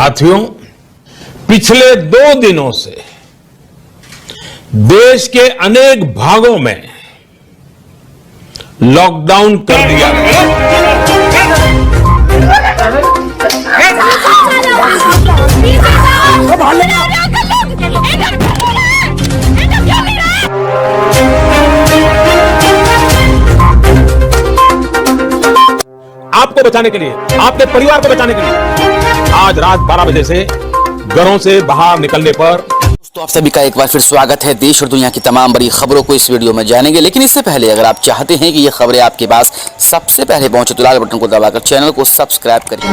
साथियों, पिछले 2 दिनों से देश के अनेक भागों में लॉकडाउन कर दिया गया। आपको बचाने के लिए, आपके परिवार को बचाने के लिए आज रात 12 बजे से घरों से बाहर निकलने पर। दोस्तों, आप सभी का एक बार फिर स्वागत है। देश और दुनिया की तमाम बड़ी खबरों को इस वीडियो में जानेंगे, लेकिन इससे पहले अगर आप चाहते हैं कि ये खबरें आपके पास सबसे पहले पहुंचे तो लाल बटन को दबाकर चैनल को सब्सक्राइब करिए।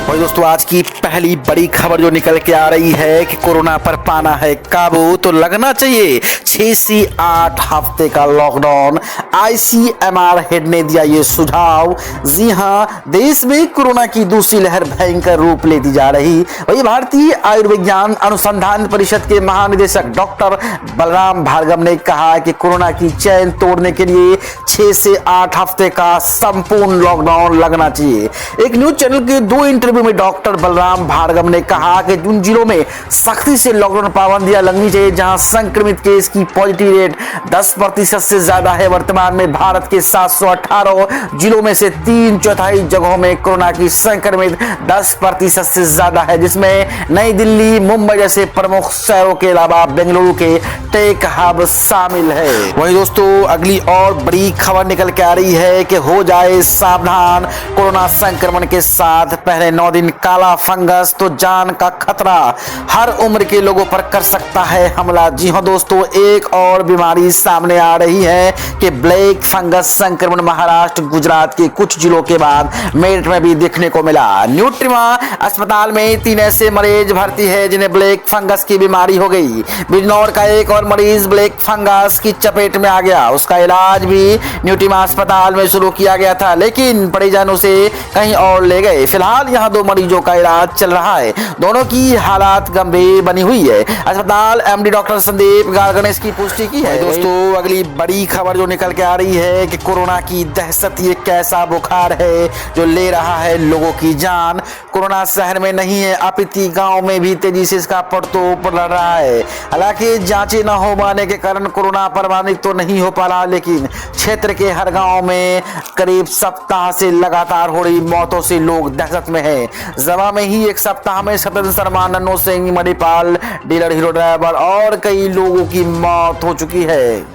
और दोस्तों, आज की पहली बड़ी खबर जो निकल के आ रही है कि कोरोना पर पाना है काबू तो लगना चाहिए 6 से 8 हफ्ते का लॉकडाउन। आईसीएमआर हेड ने दिया ये सुझाव। जी हां, देश में कोरोना की दूसरी लहर भयंकर रूप लेती जा रही। वही भारतीय आयुर्विज्ञान अनुसंधान परिषद के महानिदेशक डॉक्टर बलराम भार्गव ने कहा कि कोरोना की चैन तोड़ने के लिए 6 से 8 हफ्ते का संपूर्ण लॉकडाउन लगना चाहिए। एक न्यूज चैनल के 2 इंटरव्यू में डॉक्टर बलराम भार्गव ने कहा कि उन जिलों में सख्ती से लॉकडाउन पाबंदियां लगनी चाहिए जहां संक्रमित केस की पॉजिटिव रेट 10% से ज्यादा है। वर्तमान में भारत के 718 जिलों में से 3/4 जगहों में कोरोना की संक्रमित 10% से ज्यादा है, जिसमें नई दिल्ली, मुंबई जैसे प्रमुख शहरों के अलावा बेंगलुरु के टेक हब शामिल है। वहीं दोस्तों, अगली और बड़ी खबर निकल के आ रही है कि हो जाए सावधान, कोरोना संक्रमण के साथ पहले 9 दिन काला फंगस तो जान का खतरा हर उम्र के लोगों पर कर सकता है हमला। जी हां दोस्तों, एक और बीमारी सामने आ रही है कि ब्लैक फंगस संक्रमण महाराष्ट्र, गुजरात के कुछ जिलों के बाद मेरठ में भी देखने को मिला। न्यूट्रिमा अस्पताल में 3 ऐसे मरीज भर्ती है जिन्हें ब्लैक फंगस की बीमारी हो गई। बिजनौर का एक और मरीज ब्लैक फंगस की चपेट में आ गया। उसका इलाज भी न्यूट्रिमा अस्पताल में शुरू किया गया था, लेकिन परिजन उसे कहीं और ले गए। फिलहाल यहाँ 2 मरीजों का इलाज चल रहा है। दोनों की हालात गंभीर बनी हुई है। अस्पताल एमडी डॉक्टर संदीप गार्ग ने इसकी पुष्टि की है। दोस्तों, अगली बड़ी खबर जो निकल के आ रही है कि कोरोना की दहशत ये कैसा बुखार है जो ले रहा है लोगों की जान। कोरोना शहर में नहीं है, अपितु गांव में भी तेजी से इसका प्रकोप बढ़ रहा है। हालांकि जांचें न हो पाने के कारण कोरोना प्रमाणित तो नहीं हो पा रहा, लेकिन क्षेत्र के हर गांव में करीब सप्ताह से लगातार हो रही मौतों से लोग दहशत में है। जवा में ही एक सप्ताह में Satyendra Sharma, Nannu Singh, Manipal, dealer, Hero driver और कई लोगों की मौत हो चुकी है।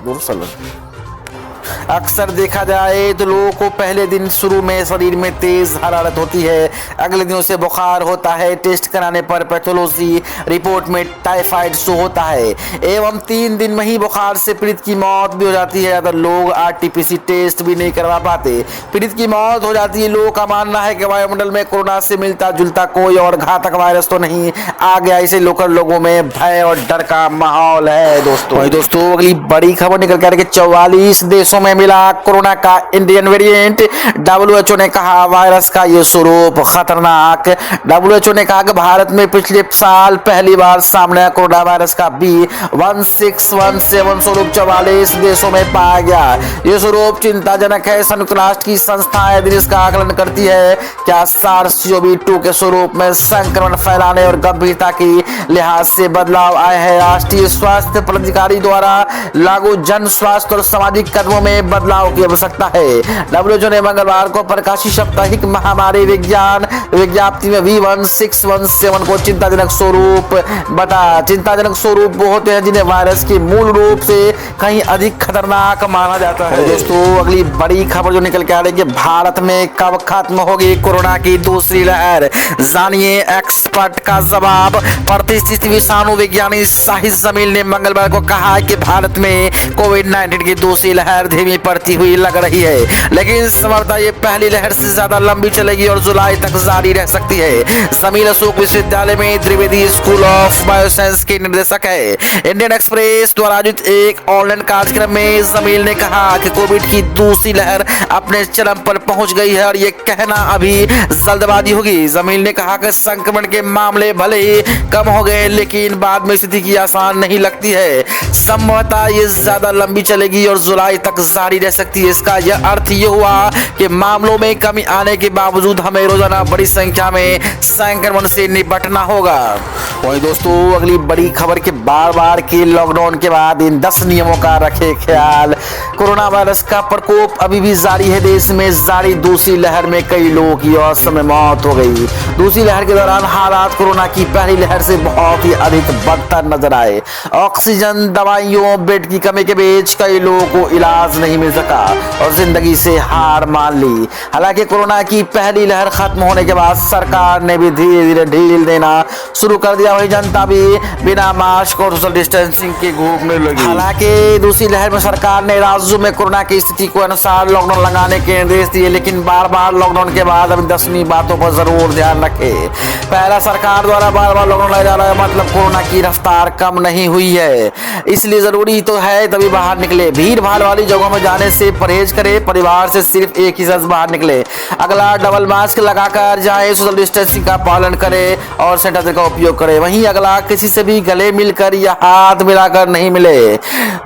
अक्सर देखा जाए तो लोगों को पहले दिन शुरू में शरीर में तेज हरारत होती है, अगले दिनों से बुखार होता है। टेस्ट कराने पर पैथोलॉजी रिपोर्ट में टाइफाइड शो होता है एवं 3 दिन में ही बुखार से पीड़ित की मौत भी हो जाती है। अगर लोग आरटीपीसी टेस्ट भी नहीं करवा पाते, पीड़ित की मौत हो जाती है। लोगों का मानना है कि वायुमंडल में कोरोना से मिलता जुलता कोई और घातक वायरस तो नहीं आ गया, इसे लेकर लोगों में भय और डर का माहौल है। दोस्तों, अगली बड़ी खबर निकल कर 44 देशों में मिला कोरोना का इंडियन वेरिएंट। WHO ने कहा वायरस का ये स्वरूप खतरनाक। WHO ने कहा कि भारत में पिछले साल पहली बार सामने कोरोना वायरस का B1617 स्वरूप 44 देशों में पाया गया। ये स्वरूप चिंताजनक है। संयुक्त राष्ट्र की संस्थाएं दिन इसका आकलन करती है क्या SARS-CoV-2 के स्वरूप में संक्रमण फैलाने और गंभीरता की लिहाज से बदलाव आए हैं। राष्ट्रीय स्वास्थ्य प्राधिकारी द्वारा लागू जन स्वास्थ्य और सामाजिक कदमों में बदलाव की आवश्यकता है। WHO ने मंगलवार को प्रकाशित साप्ताहिक महामारी विज्ञान विज्ञप्ति में B1617 को चिंताजनक स्वरूप बताया। चिंताजनक स्वरूप वो होते हैं जिन्हें वायरस के मूल रूप से कहीं अधिक खतरनाक माना जाता है। दोस्तों, अगली बड़ी खबर जो निकल के आ रही है, भारत में कब खत्म होगी कोरोना की दूसरी लहर, जानिए एक्सपर्ट का जवाब। प्रतिष्ठित विषाणु विज्ञानी शाहिद जमील ने मंगलवार को कहा कि भारत में कोविड-19 की दूसरी लहर धीमी पड़ती हुई लग रही है, लेकिन संभवतः ये पहली लहर से ज्यादा लंबी चलेगी और जुलाई तक जारी रह सकती है। जमील अशोक विश्वविद्यालय में द्विवेदी स्कूल ऑफ बायोसाइंस के निर्देशक है। इंडियन एक्सप्रेस द्वारा आयोजित एक ऑनलाइन कार्यक्रम में जमील ने कहा कि कोविड की दूसरी लहर अपने चरम पर पहुंच गई है और ये कहना अभी जल्दबाजी होगी। जमील ने कहा कि संक्रमण के मामले भले ही कम हो गए, लेकिन बाद में स्थिति की आसान नहीं लगती है। संभवतः ये ज्यादा लंबी चलेगी और जुलाई तक जारी रह सकती है। इसका यह अर्थ ये हुआ कि मामलों में कमी आने के बावजूद हमें रोजाना बड़ी संख्या में संक्रमण से निपटना होगा। वही दोस्तों, अगली बड़ी खबर के बार के लॉकडाउन के बाद इन 10 नियमों का रखे ख्याल। कोरोना वायरस का प्रकोप अभी भी जारी है। देश में जारी दूसरी लहर में कई लोगों की असमय मौत हो गई। दूसरी लहर के दौरान हालात कोरोना की पहली लहर से बहुत ही अधिक बदतर नजर आए। ऑक्सीजन, दवाइयों, बेड की कमी के बीच कई लोगों को इलाज नहीं मिल सका और जिंदगी से हार मान ली। हालांकि कोरोना की पहली लहर खत्म होने के बाद सरकार ने भी धीरे धीरे ढील देना शुरू कर दिया। वही जनता भी बिना मास्क और सोशल डिस्टेंसिंग के घूमने लगी। हालांकि दूसरी लहर में सरकार ने राज्यों में कोरोना की स्थिति को अनुसार लॉकडाउन लगाने के निर्देश दिए, लेकिन बार लॉकडाउन के बाद अभी 10वीं बातों पर जरूर ध्यान रखें। पहला, सरकार द्वारा बार लॉकडाउन लगाया जा रहा है, मतलब कोरोना की रफ्तार कम नहीं हुई है, इसलिए जरूरी तो है तभी बाहर निकले। भीड़ भाड़ वाली जगहों में जाने से परहेज करें। परिवार से सिर्फ एक ही शख्स बाहर निकले। अगला, डबल मास्क लगाकर जाए, सोशल डिस्टेंसिंग का पालन करें और सैनिटाइजर का उपयोग करें। वहीं अगला, किसी से भी गले मिलकर या हाथ मिलाकर नहीं मिले,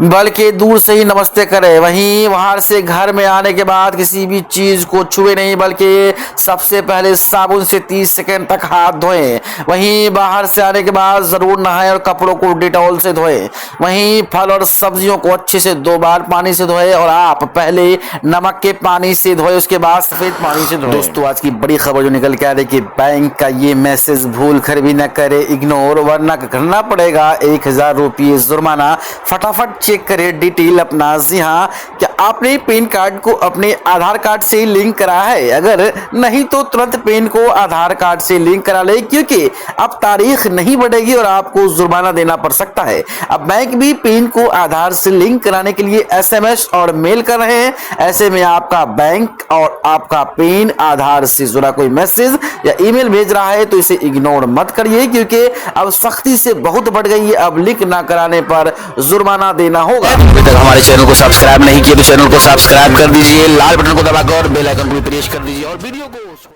बल्कि दूर से ही नमस्ते करें। वहीं बाहर से घर में आने के बाद किसी भी चीज को छुए नहीं, बल्कि सबसे पहले साबुन से 30 सेकंड तक हाथ धोएं। वहीं बाहर से आने के बाद जरूर नहाएं और कपड़ों को डिटॉल से धोएं। वहीं फल और सब्जियों को अच्छे से 2 बार पानी से धोएं और आप पहले नमक के पानी से धोएं, उसके बाद सफेद पानी से धोएं। दोस्तों, आज की बड़ी खबर जो निकल के आ रही है कि बैंक का ये मैसेज भूल कर भी न करे इग्नोर, वरना करना पड़ेगा 1000 रुपये जुर्माना। फटाफट चेक करें डिटेल अपना। जी हाँ, क्या आपने पैन कार्ड को अपने आधार कार्ड से लिंक करा है? अगर नहीं तो तुरंत पैन को आधार कार्ड से लिंक करा ले, क्योंकि अब तारीख नहीं बढ़ेगी और आपको जुर्माना देना पड़ सकता है। अब बैंक भी पैन को आधार से लिंक कराने के लिए SMS और मेल कर रहे हैं। ऐसे में आपका बैंक और आपका पैन आधार से जुड़ा कोई मैसेज या ईमेल भेज रहा है तो इसे इग्नोर मत करिए, क्योंकि अब सख्ती से बहुत बढ़ गई है। अब लिंक ना कराने पर जुर्माना देना होगा। अभी तक हमारे चैनल को सब्सक्राइब नहीं किया तो चैनल को सब्सक्राइब कर दीजिए, लाल बटन को दबाकर बेल आइकन को प्रेस कर दीजिए और वीडियो को